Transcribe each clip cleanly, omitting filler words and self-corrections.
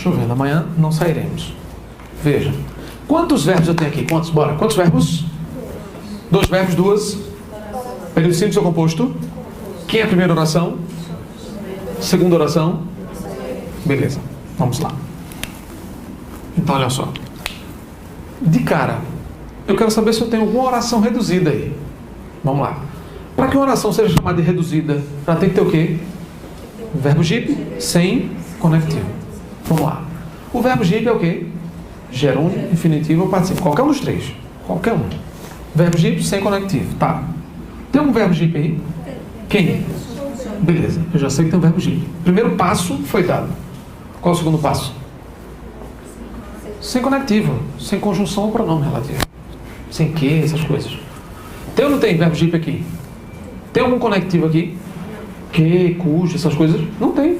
chovendo, amanhã não sairemos. Veja, quantos verbos eu tenho aqui? Quantos? Bora, quantos verbos? 2 verbos, 2. Período simples ou composto? Quem é a primeira oração? Segunda oração? Beleza, vamos lá. Então, olha só. De cara, eu quero saber se eu tenho alguma oração reduzida aí. Vamos lá. Para que uma oração seja chamada de reduzida, ela tem que ter o quê? Verbo GIP sem conectivo. Vamos lá. O verbo GIP é o quê? Gerúndio, infinitivo ou participio. Qualquer um dos 3. Qualquer um. Verbo GIP sem conectivo. Tá. Tem um verbo GIP aí? Quem? Beleza. Eu já sei que tem um verbo GIP. Primeiro passo foi dado. Qual é o segundo passo? Sem conectivo. Sem conjunção ou pronome relativo. Sem que, essas coisas. Tem ou não tem verbo GIP aqui? Tem algum conectivo aqui? Que, cujo, essas coisas? Não tem.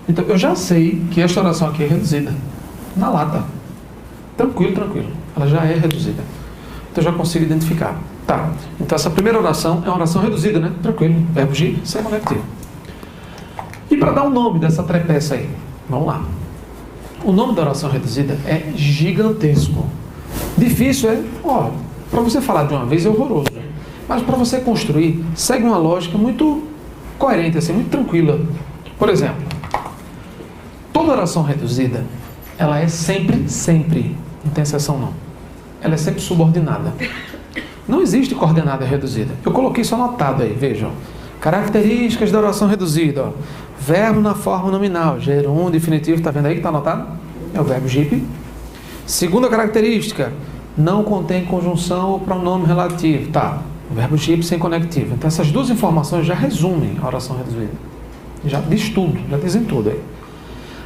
Então, eu já sei que esta oração aqui é reduzida. Na lata. Tranquilo, tranquilo. Ela já é reduzida. Então, eu já consigo identificar. Tá. Então, essa primeira oração é uma oração reduzida, né? Tranquilo. Verbo GIP sem conectivo. E para dar um nome dessa trepeça aí? Vamos lá. O nome da oração reduzida é gigantesco. Difícil é... Ó, para você falar de uma vez é horroroso. Mas para você construir, segue uma lógica muito coerente, assim, muito tranquila. Por exemplo, toda oração reduzida, ela é sempre, não tem exceção não, ela é sempre subordinada. Não existe coordenada reduzida. Eu coloquei isso anotado aí, vejam. Características da oração reduzida, ó. Verbo na forma nominal, gerúndio, infinitivo, tá vendo aí que tá anotado? É o verbo GIP. Segunda característica, não contém conjunção ou pronome relativo, tá? O verbo GIP sem conectivo. Então essas duas informações já resumem a oração reduzida. Já diz tudo, já dizem tudo aí.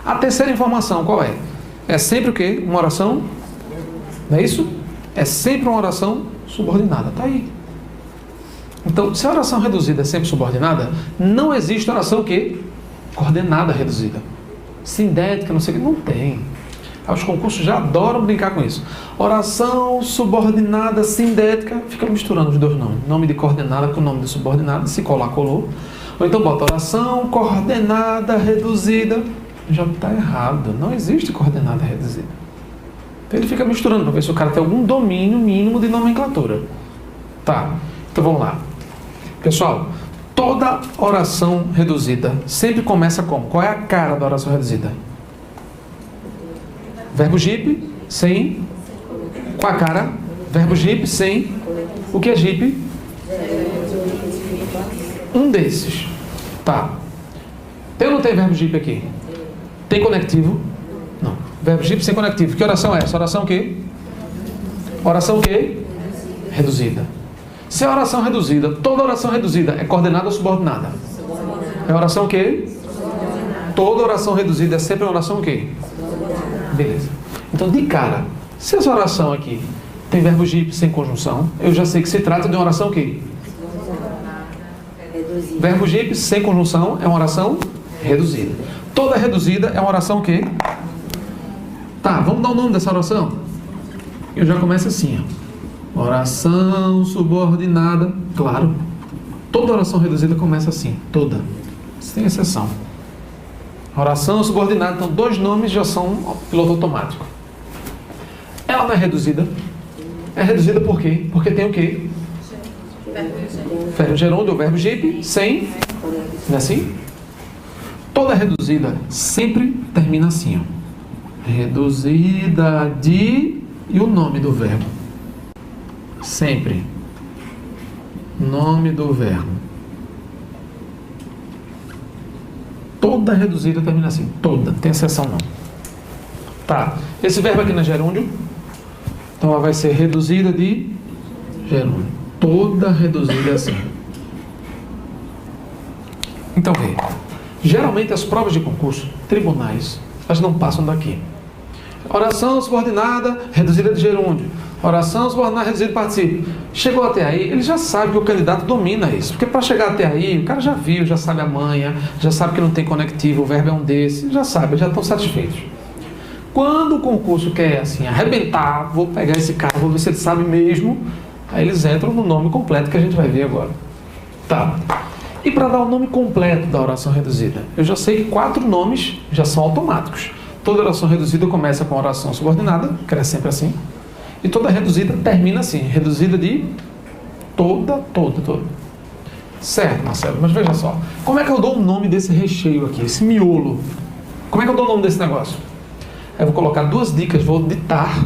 A terceira informação, qual é? É sempre o quê? Uma oração? Não é isso? É sempre uma oração subordinada. Tá aí. Então, se a oração reduzida é sempre subordinada, não existe oração o quê? Coordenada reduzida. Sindética, não sei o que. Não tem. Os concursos já adoram brincar com isso. Oração subordinada sindética, fica misturando os dois nomes. Nome de coordenada com nome de subordinada, se colar, colou. Ou então bota oração coordenada reduzida. Já está errado. Não existe coordenada reduzida. Então ele fica misturando para ver se o cara tem algum domínio mínimo de nomenclatura. Tá, então vamos lá. Pessoal, toda oração reduzida sempre começa com... Qual é a cara da oração reduzida? Verbo GIP sem... Qual a cara? Verbo GIP sem... O que é GIP? Um desses. Tá. Tem ou não tem verbo GIP aqui? Tem conectivo? Não. Verbo GIP sem conectivo. Que oração é essa? Oração o quê? Oração o quê? Reduzida. Se é oração reduzida, toda oração reduzida é coordenada ou subordinada? É oração o quê? Toda oração reduzida é sempre uma oração o quê? Beleza. Então, de cara, se essa oração aqui tem verbo GIP sem conjunção, eu já sei que se trata de uma oração o quê? Verbo GIP sem conjunção é uma oração reduzida. Toda reduzida é uma oração o quê? Tá, vamos dar o nome dessa oração? Eu já começo assim, ó. Oração subordinada. Claro, toda oração reduzida começa assim. Toda. Sem exceção. Oração subordinada. Então, 2 nomes já são piloto automático. Ela não é reduzida. É reduzida por quê? Porque tem o quê? Verbo gerúndio ou verbo GIP sem... Não é assim? Toda reduzida sempre termina assim, ó. Reduzida de... E o nome do verbo? Sempre. Nome do verbo. Toda reduzida termina assim. Toda. Não tem exceção não. Tá. Esse verbo aqui não é gerúndio. Então ela vai ser reduzida de gerúndio. Toda reduzida é assim. Então vê. Geralmente as provas de concurso, tribunais, elas não passam daqui. Oração subordinada reduzida de gerúndio. Oração subordinada reduzida de particípio. Chegou até aí, ele já sabe que o candidato domina isso. Porque para chegar até aí, o cara já viu, já sabe a manha, já sabe que não tem conectivo, o verbo é um desses, já sabe, já estão satisfeitos. Quando o concurso quer assim, arrebentar, vou pegar esse cara, vou ver se ele sabe mesmo, aí eles entram no nome completo que a gente vai ver agora. Tá. E para dar o nome completo da oração reduzida, eu já sei que 4 nomes já são automáticos. Toda oração reduzida começa com oração subordinada, que é sempre assim. E toda reduzida termina assim, reduzida de toda. Certo, Marcelo, mas veja só. Como é que eu dou o nome desse recheio aqui, esse miolo? Como é que eu dou o nome desse negócio? Eu vou colocar duas dicas, vou ditar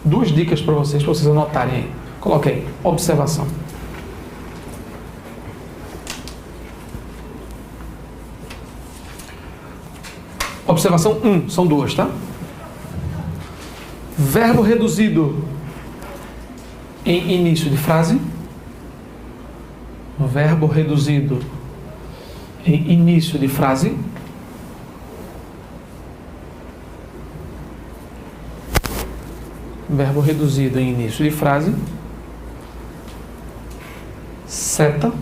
duas dicas para vocês anotarem aí. Coloquei, observação. Observação 1, são duas, tá? Verbo reduzido em início de frase. Verbo reduzido em início de frase. Verbo reduzido em início de frase. Seta.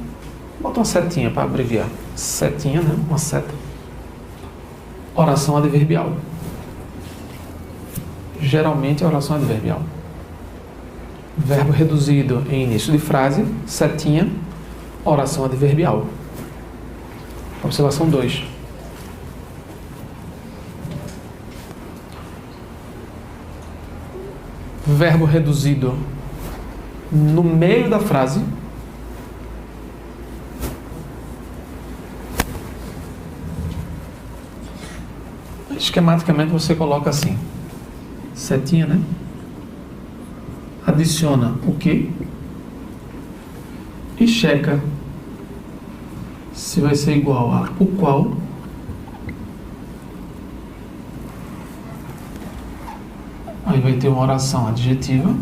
Bota uma setinha para abreviar. Setinha, né? Uma seta. Oração adverbial. Geralmente é oração adverbial. Verbo reduzido em início de frase. Setinha. Oração adverbial. Observação 2. Verbo reduzido no meio da frase. Esquematicamente você coloca assim. Setinha, né? Adiciona o que? E checa se vai ser igual a o qual, aí vai ter uma oração adjetiva,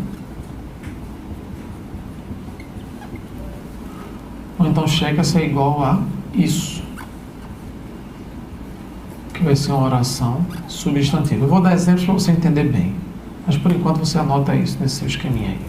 ou então checa se é igual a isso, que vai ser uma oração substantiva. Eu vou dar exemplos para você entender bem, mas por enquanto você anota isso nesse seu esqueminha aí.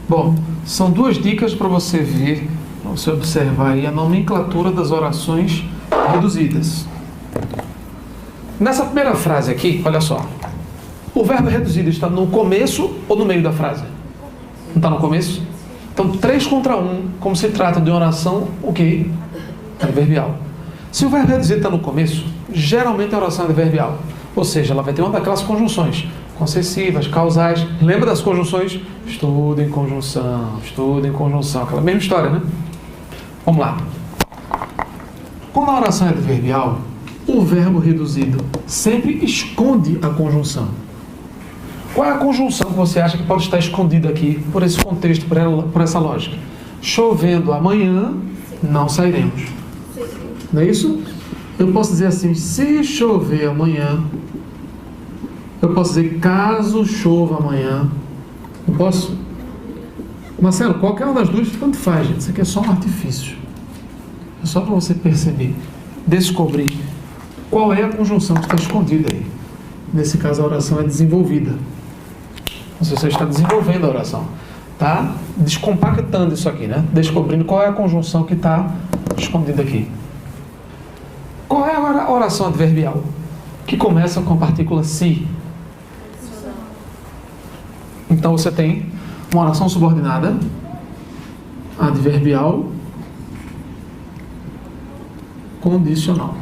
Bom, são duas dicas para você ver, para você observar aí a nomenclatura das orações reduzidas. Nessa primeira frase aqui, olha só. O verbo reduzido está no começo ou no meio da frase? Não está no começo? Então, 3 contra 1, como se trata de uma oração, o quê? Adverbial. Se o verbo reduzido está no começo, geralmente a oração é adverbial. Ou seja, ela vai ter uma daquelas conjunções concessivas, causais. Lembra das conjunções? Estudo em conjunção, aquela mesma história, né? Vamos lá. Quando a oração é adverbial, o verbo reduzido sempre esconde a conjunção. Qual é a conjunção que você acha que pode estar escondida aqui, por esse contexto, por essa lógica? Chovendo amanhã, não sairemos. Não é isso? Eu posso dizer assim, se chover amanhã. Eu posso dizer, caso chova amanhã. Eu posso? Marcelo, qualquer uma das duas, tanto faz, gente. Isso aqui é só um artifício. É só para você perceber, descobrir qual é a conjunção que está escondida aí. Nesse caso, a oração é desenvolvida. Você está desenvolvendo a oração. Está descompactando isso aqui, né? Descobrindo qual é a conjunção que está escondida aqui. Qual é a oração adverbial? Que começa com a partícula si. Então você tem uma oração subordinada, adverbial, condicional.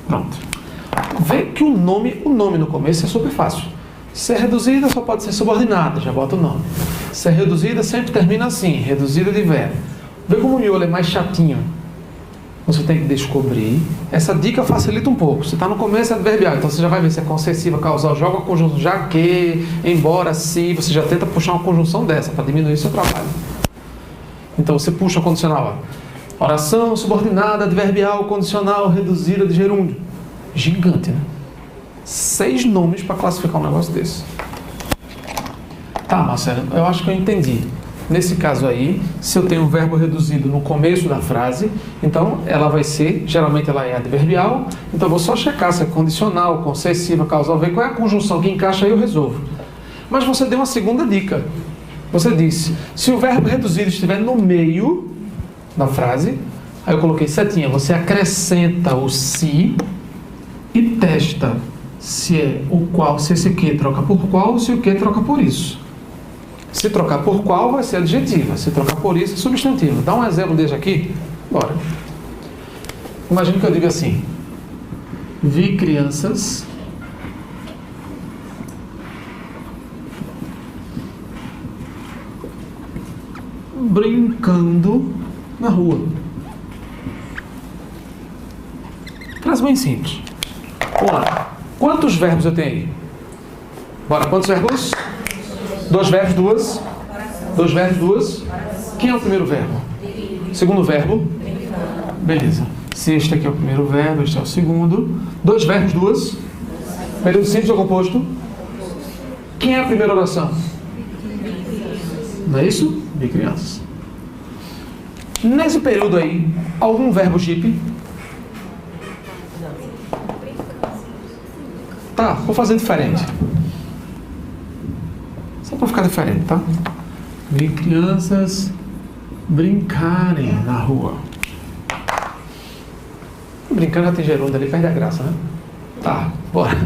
Pronto. Vê que o nome no começo é super fácil. Se é reduzida, só pode ser subordinada, já bota o nome. Se é reduzida, sempre termina assim, reduzida de verbo. Vê como o miolo é mais chatinho. Você tem que descobrir. Essa dica facilita um pouco. Se está no começo é adverbial, então você já vai ver se é concessiva, causal, joga a conjunção já que, embora, se. Você já tenta puxar uma conjunção dessa para diminuir seu trabalho. Então você puxa a condicional. Ó. Oração subordinada, adverbial, condicional, reduzida de gerúndio. Gigante, né? 6 nomes para classificar um negócio desse. Tá, Marcelo, eu acho que eu entendi. Nesse caso aí, se eu tenho um verbo reduzido no começo da frase, então ela vai ser, geralmente ela é adverbial, então eu vou só checar se é condicional, concessiva, causal, ver qual é a conjunção que encaixa aí eu resolvo. Mas você deu uma segunda dica. Você disse, se o verbo reduzido estiver no meio da frase, aí eu coloquei setinha, você acrescenta o se e testa se é o qual, se esse que troca por qual, se o que troca por isso. Se trocar por qual, vai ser adjetiva. Se trocar por isso, é substantivo. Dá um exemplo desse aqui. Bora. Imagina que eu diga assim. Vi crianças brincando na rua. Frase bem simples. Vamos lá. Quantos verbos eu tenho aí? Bora, quantos verbos? 2 verbos, 2. 2 verbos, 2. Quem é o primeiro verbo? Segundo verbo? Beleza. Se este aqui é o primeiro verbo, este é o segundo. 2 verbos, 2. Período simples ou composto? Quem é a primeira oração? Não é isso? Vi crianças. Nesse período aí, algum verbo jipe? Tá, vou fazer diferente. Só para ficar diferente, tá? Vi crianças brincarem na rua. Brincando já tem gerúndio ali, perde a graça, né? Tá, bora.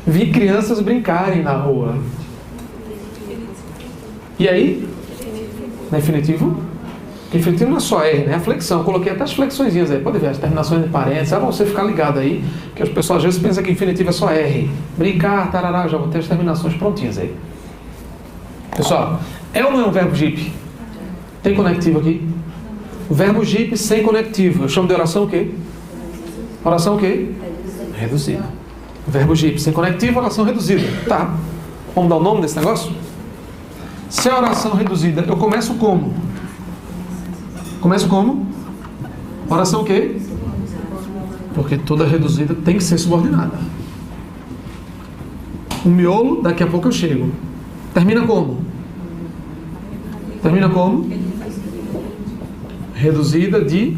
Vi crianças brincarem na rua. E aí? Na infinitivo? Infinitivo não é só R, né? É a flexão. Eu coloquei até as flexõezinhas aí. Pode ver, as terminações de parênteses. É bom você ficar ligado aí, que as pessoas às vezes pensam que infinitivo é só R. Brincar, tarará, já vou ter as terminações prontinhas aí. Pessoal, é ou não é um verbo JIP? Tem conectivo aqui? Verbo JIP sem conectivo. Eu chamo de oração o quê? Oração o quê? Reduzida. Verbo JIP sem conectivo, oração reduzida. Tá. Vamos dar o nome desse negócio? Se é oração reduzida, eu começo como? Começo como? Oração o quê? Porque toda reduzida tem que ser subordinada. O miolo, daqui a pouco eu chego. Termina como? Termina como? Reduzida de?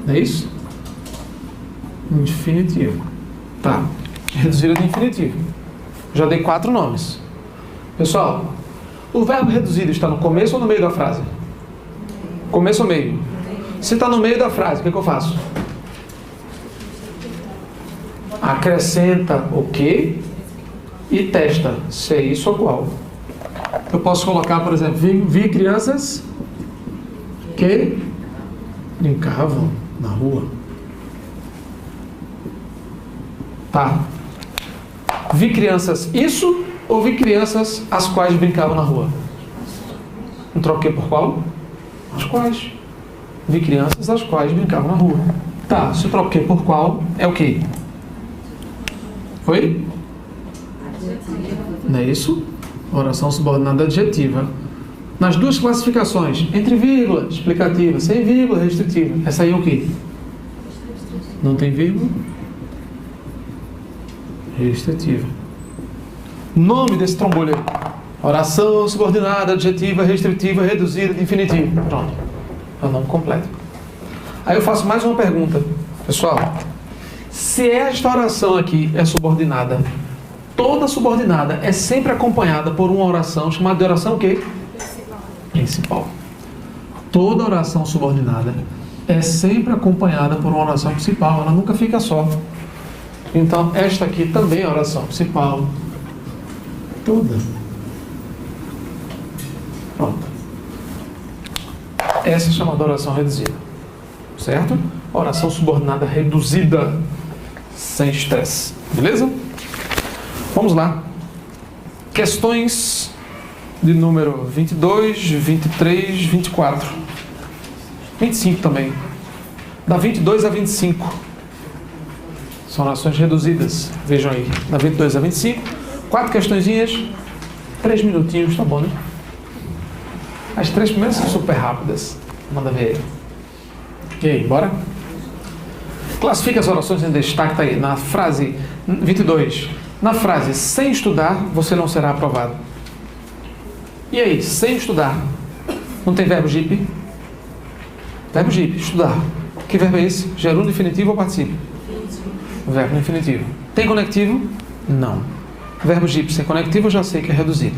Não é isso? Infinitivo. Tá. Reduzida de infinitivo. Já dei 4 nomes. Pessoal, o verbo reduzido está no começo ou no meio da frase? Começo ou meio? Se está no meio da frase, o que eu faço? Acrescenta o que e testa se é isso ou qual. Eu posso colocar, por exemplo, vi crianças que brincavam na rua. Tá. Vi crianças isso ou vi crianças as quais brincavam na rua? Não troquei por qual? As quais. Vi crianças as quais brincavam na rua. Tá, se eu troquei por qual, é o quê? Foi? Não é isso? Oração subordinada adjetiva. Nas duas classificações, entre vírgula, explicativa, sem vírgula, restritiva. Essa aí é o quê? Não tem vírgula? Restritiva. Nome desse trombolho aí. Oração subordinada, adjetiva, restritiva, reduzida, de infinitivo. Pronto. É o nome completo. Aí eu faço mais uma pergunta. Pessoal, se esta oração aqui é subordinada, toda subordinada é sempre acompanhada por uma oração chamada de oração o quê? Principal. Toda oração subordinada é sempre acompanhada por uma oração principal. Ela nunca fica só. Então, esta aqui também é a oração principal. Toda. Pronto. Essa é chamada oração reduzida. Certo? Oração subordinada reduzida. Sem estresse. Beleza? Vamos lá. Questões de número 22, 23, 24. 25 também. Da 22 a 25. São orações reduzidas. Vejam aí. Da 22 a 25. 4 questõezinhas. 3 minutinhos, tá bom, né? As 3 primeiras são super rápidas. Manda ver aí. Ok, bora? Classifica as orações em destaque, tá aí. Na frase 22. Na frase, sem estudar, você não será aprovado. E aí, sem estudar, não tem verbo JIP? Verbo JIP, estudar. Que verbo é esse? Gerúndio infinitivo ou particípio? Verbo infinitivo. Tem conectivo? Não. Verbo JIP sem conectivo eu já sei que é reduzido.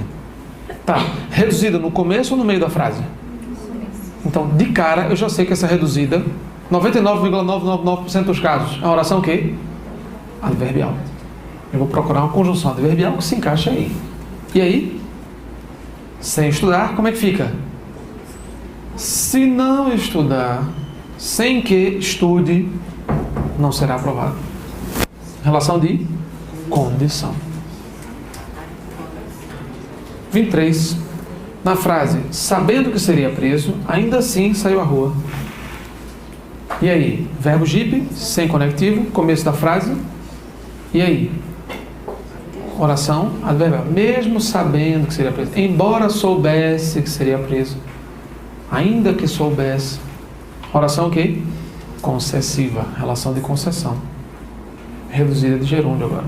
Tá, reduzida no começo ou no meio da frase? Então, de cara, eu já sei que essa reduzida, 99,999% dos casos, é uma oração o quê? Adverbial. Eu vou procurar uma conjunção adverbial que se encaixa aí. E aí? Sem estudar, como é que fica? Se não estudar, sem que estude, não será aprovado. Relação de condição. 23. Na frase, sabendo que seria preso, ainda assim saiu à rua. E aí? Verbo JIP, sem conectivo, começo da frase. E aí? Oração adverbial. Mesmo sabendo que seria preso. Embora soubesse que seria preso. Ainda que soubesse. Oração o quê? Concessiva. Relação de concessão. Reduzida de gerúndio agora.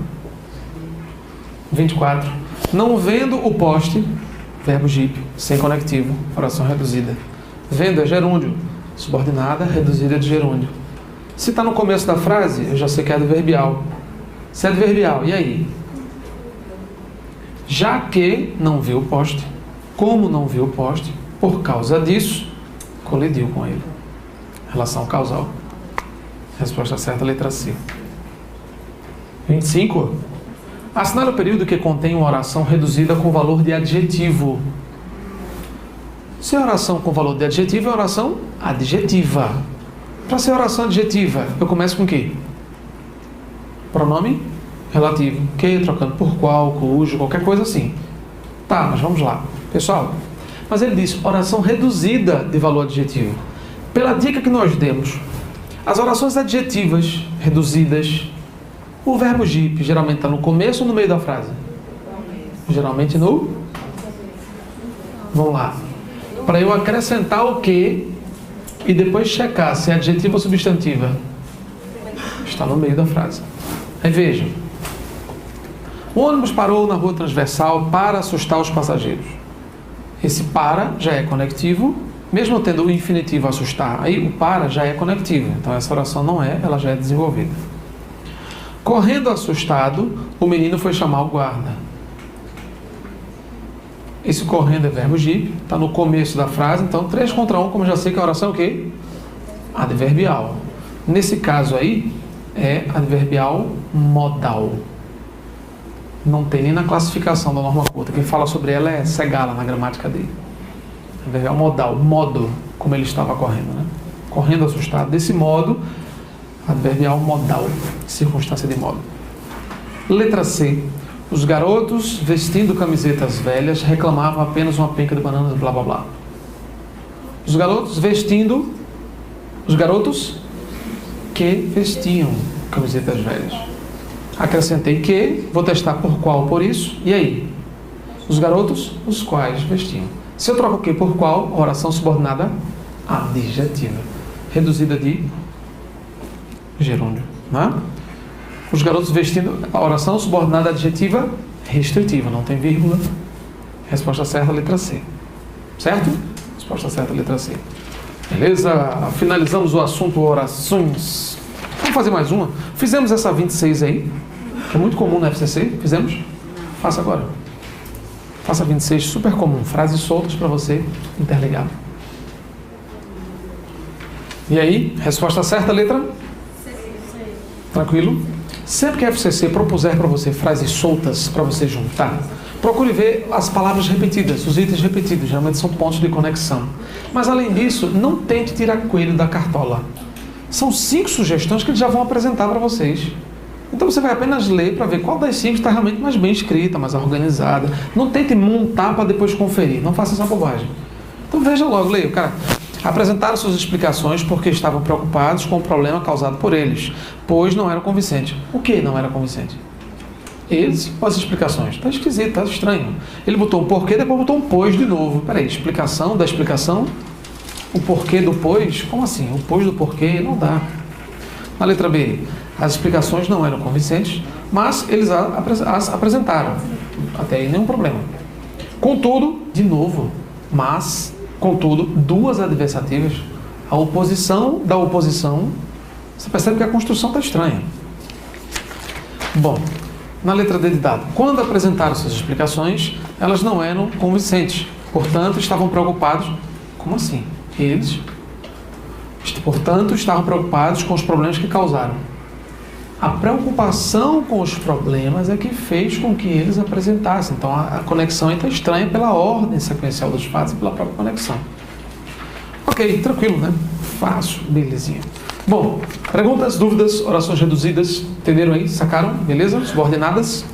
24. Não vendo o poste, verbo JIP, sem conectivo, oração reduzida. Vendo é gerúndio, subordinada, reduzida de gerúndio. Se está no começo da frase, eu já sei que é adverbial. Se é adverbial, e aí? Já que não viu o poste, como não viu o poste, por causa disso, colidiu com ele. Relação causal. Resposta certa, letra C. 25. Assinale o período que contém uma oração reduzida com valor de adjetivo. Se a oração com valor de adjetivo é oração adjetiva. Para ser oração adjetiva, eu começo com o quê? Pronome relativo. Que, trocando por qual, cujo, qualquer coisa assim. Tá, mas vamos lá. Pessoal, mas ele diz oração reduzida de valor adjetivo. Pela dica que nós demos, as orações adjetivas reduzidas, o verbo JIP geralmente está no começo ou no meio da frase? Geralmente no... Vamos lá. Para eu acrescentar o que e depois checar se é adjetiva ou substantiva. Está no meio da frase. Aí veja. O ônibus parou na rua transversal para assustar os passageiros. Esse para já é conectivo, mesmo tendo o infinitivo assustar. Aí o para já é conectivo. Então essa oração não é, ela já é desenvolvida. Correndo assustado, o menino foi chamar o guarda. Esse correndo é verbo JIP, está no começo da frase, então 3 contra 1, como eu já sei que a oração é o quê? Adverbial. Nesse caso aí, é adverbial modal. Não tem nem na classificação da norma culta. Quem fala sobre ela é Segala, na gramática dele. Adverbial modal, modo, como ele estava correndo, né? Correndo assustado. Desse modo, adverbial modal, circunstância de modo. Letra C. Os garotos, vestindo camisetas velhas, reclamavam apenas uma penca de bananas, blá blá blá. Os garotos vestindo... Os garotos que vestiam camisetas velhas. Acrescentei que, vou testar por qual, por isso, e aí? Os garotos, os quais vestiam. Se eu troco o que por qual, oração subordinada adjetiva. Reduzida de gerúndio, né? Os garotos vestindo, a oração subordinada adjetiva restritiva, não tem vírgula. Resposta certa, letra C. Certo? Resposta certa, letra C. Beleza? Finalizamos o assunto orações. Vamos fazer mais uma. Fizemos essa 26 aí, que é muito comum na FCC. Fizemos? Faça agora. Faça 26, super comum. Frases soltas para você interligar. E aí? Resposta certa, letra? Tranquilo? Sempre que a FCC propuser para você frases soltas para você juntar, procure ver as palavras repetidas, os itens repetidos, geralmente são pontos de conexão. Mas além disso, não tente tirar coelho da cartola. São 5 sugestões que eles já vão apresentar para vocês. Então você vai apenas ler para ver qual das 5 está realmente mais bem escrita, mais organizada. Não tente montar para depois conferir, não faça essa bobagem. Então veja logo, leia, cara. Apresentaram suas explicações porque estavam preocupados com o problema causado por eles, pois não eram convincentes. O que não era convincente? Eles, com as explicações. Está esquisito, está estranho. Ele botou um porquê, depois botou um pois de novo. Peraí, explicação da explicação? O porquê do pois? Como assim? O pois do porquê? Não dá. Na letra B, as explicações não eram convincentes, mas eles as apresentaram. Até aí nenhum problema. Contudo, de novo, mas, contudo, duas adversativas, a oposição da oposição, você percebe que a construção está estranha. Bom, na letra D de dado, quando apresentaram suas explicações, elas não eram convincentes, portanto, estavam preocupados. Como assim? Eles, portanto, estavam preocupados com os problemas que causaram. A preocupação com os problemas é que fez com que eles apresentassem. Então, a conexão está estranha pela ordem sequencial dos fatos e pela própria conexão. Ok, tranquilo, né? Fácil, belezinha. Bom, perguntas, dúvidas, orações reduzidas, entenderam aí? Sacaram? Beleza? Subordinadas?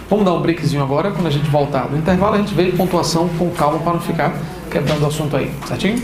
Vamos dar um breakzinho agora, quando a gente voltar do intervalo, a gente vê pontuação com calma para não ficar quebrando o assunto aí, certinho?